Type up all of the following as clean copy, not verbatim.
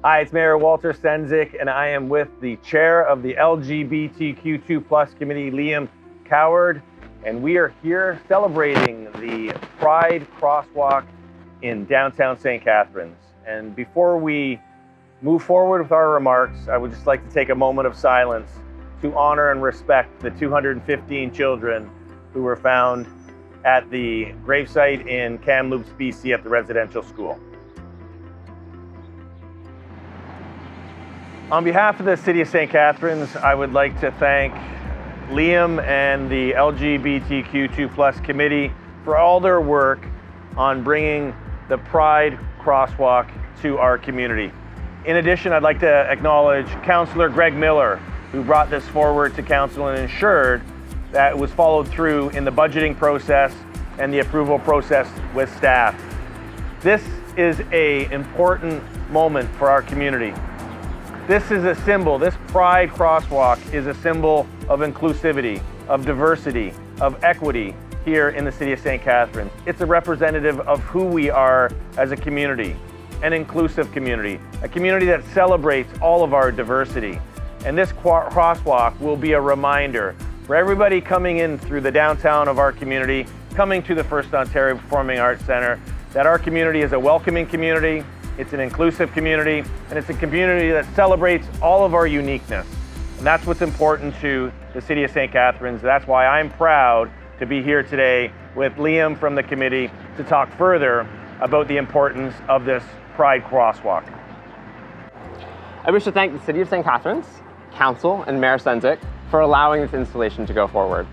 Hi, it's Mayor Walter Sendzik, and I am with the chair of the LGBTQ2+ committee, Liam Coward, and we are here celebrating the Pride Crosswalk in downtown St. Catharines. And before we move forward with our remarks, I would just like to take a moment of silence to honor and respect the 215 children who were found at the gravesite in Kamloops, BC at the residential school. On behalf of the City of St. Catharines, I would like to thank Liam and the LGBTQ2+ committee for all their work on bringing the Pride Crosswalk to our community. In addition, I'd like to acknowledge Councillor Greg Miller, who brought this forward to Council and ensured that it was followed through in the budgeting process and the approval process with staff. This is an important moment for our community. This is a symbol, this Pride Crosswalk is a symbol of inclusivity, of diversity, of equity here in the City of St. Catharines. It's a representative of who we are as a community, an inclusive community, a community that celebrates all of our diversity. And this crosswalk will be a reminder for everybody coming in through the downtown of our community, coming to the First Ontario Performing Arts Centre, that our community is a welcoming community, it's an inclusive community, and it's a community that celebrates all of our uniqueness. And that's what's important to the City of St. Catharines. That's why I'm proud to be here today with Liam from the committee to talk further about the importance of this Pride Crosswalk. I wish to thank the City of St. Catharines, Council, and Mayor Sendzik for allowing this installation to go forward.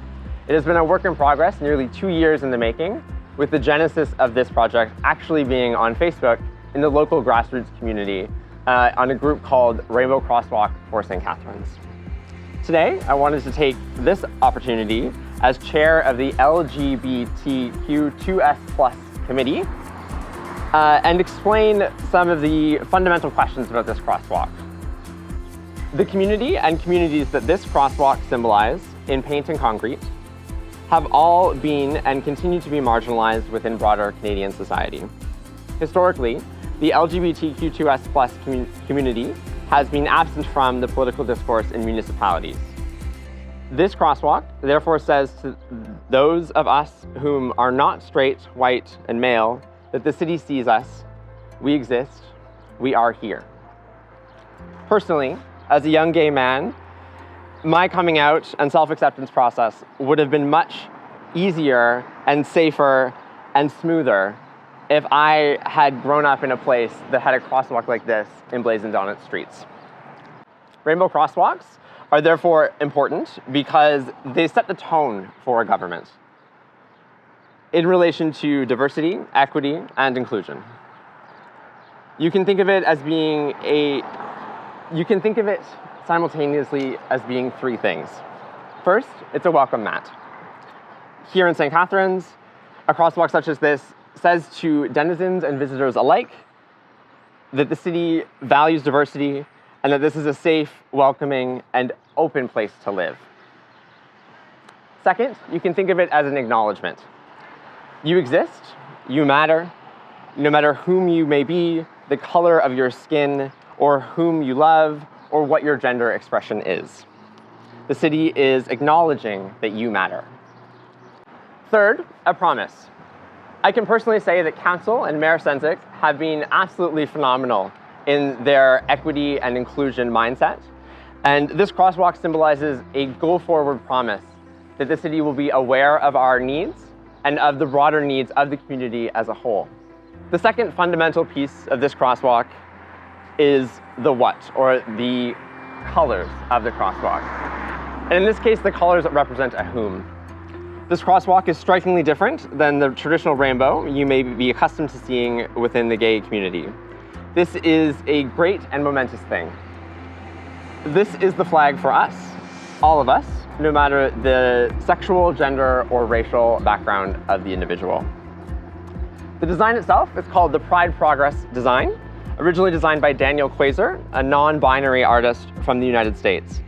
It has been a work in progress, nearly 2 years in the making, with the genesis of this project actually being on Facebook in the local grassroots community on a group called Rainbow Crosswalk for St. Catharines. Today, I wanted to take this opportunity as chair of the LGBTQ2S+ committee and explain some of the fundamental questions about this crosswalk. The community and communities that this crosswalk symbolizes in paint and concrete have all been and continue to be marginalized within broader Canadian society. Historically, the LGBTQ2S+ community has been absent from the political discourse in municipalities. This crosswalk therefore says to those of us whom are not straight, white, and male that the city sees us, we exist, we are here. Personally, as a young gay man, my coming out and self-acceptance process would have been much easier and safer and smoother if I had grown up in a place that had a crosswalk like this emblazoned on its streets. Rainbow crosswalks are therefore important because they set the tone for a government in relation to diversity, equity, and inclusion. You can think of it simultaneously as being three things. First, it's a welcome mat. Here in St. Catharines, a crosswalk such as this says to denizens and visitors alike that the city values diversity and that this is a safe, welcoming, and open place to live. Second, you can think of it as an acknowledgement. You exist, you matter, no matter whom you may be, the color of your skin, or whom you love, or what your gender expression is. The city is acknowledging that you matter. Third, a promise. I can personally say that Council and Mayor Sendzik have been absolutely phenomenal in their equity and inclusion mindset. And this crosswalk symbolizes a go-forward promise that the city will be aware of our needs and of the broader needs of the community as a whole. The second fundamental piece of this crosswalk is the what, or the colors of the crosswalk. And in this case, the colors represent a whom. This crosswalk is strikingly different than the traditional rainbow you may be accustomed to seeing within the gay community. This is a great and momentous thing. This is the flag for us, all of us, no matter the sexual, gender, or racial background of the individual. The design itself is called the Pride Progress design, originally designed by Daniel Quasar, a non-binary artist from the United States.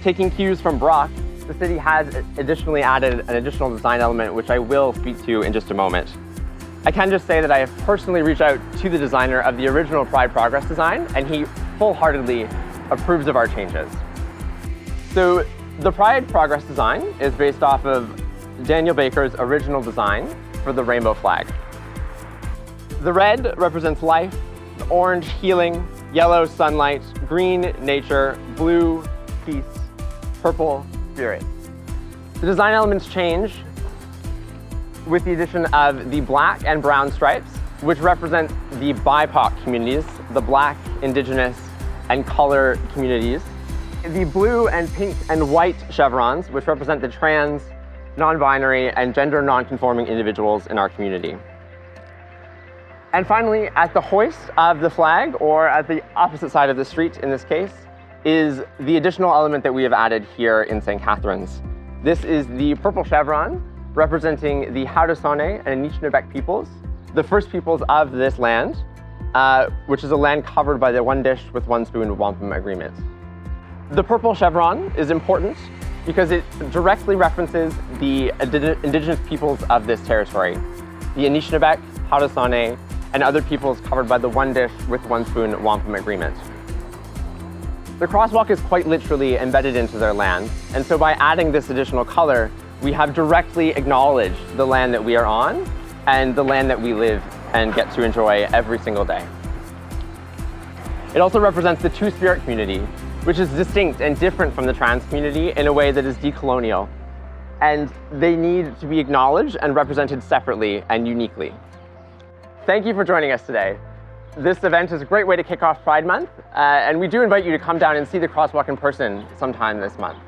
Taking cues from Brock, the city has additionally added an additional design element which I will speak to in just a moment. I can just say that I have personally reached out to the designer of the original Pride Progress design, and he full-heartedly approves of our changes. So the Pride Progress design is based off of Daniel Baker's original design for the rainbow flag. The red represents life, the orange healing, yellow sunlight, green nature, blue peace, purple spirit. The design elements change with the addition of the black and brown stripes, which represent the BIPOC communities, the Black, Indigenous, and color communities. The blue and pink and white chevrons, which represent the trans, non-binary, and gender non-conforming individuals in our community. And finally, at the hoist of the flag, or at the opposite side of the street in this case, is the additional element that we have added here in St. Catharines. This is the purple chevron, representing the Haudenosaunee and Anishinaabe peoples, the first peoples of this land, which is a land covered by the One Dish with One Spoon Wampum Agreement. The purple chevron is important because it directly references the indigenous peoples of this territory, the Anishinaabe, Haudenosaunee, and other peoples covered by the One Dish with One Spoon Wampum Agreement. The crosswalk is quite literally embedded into their land, and so by adding this additional color, we have directly acknowledged the land that we are on and the land that we live and get to enjoy every single day. It also represents the Two-Spirit community, which is distinct and different from the trans community in a way that is decolonial, and they need to be acknowledged and represented separately and uniquely. Thank you for joining us today. This event is a great way to kick off Pride Month, and we do invite you to come down and see the crosswalk in person sometime this month.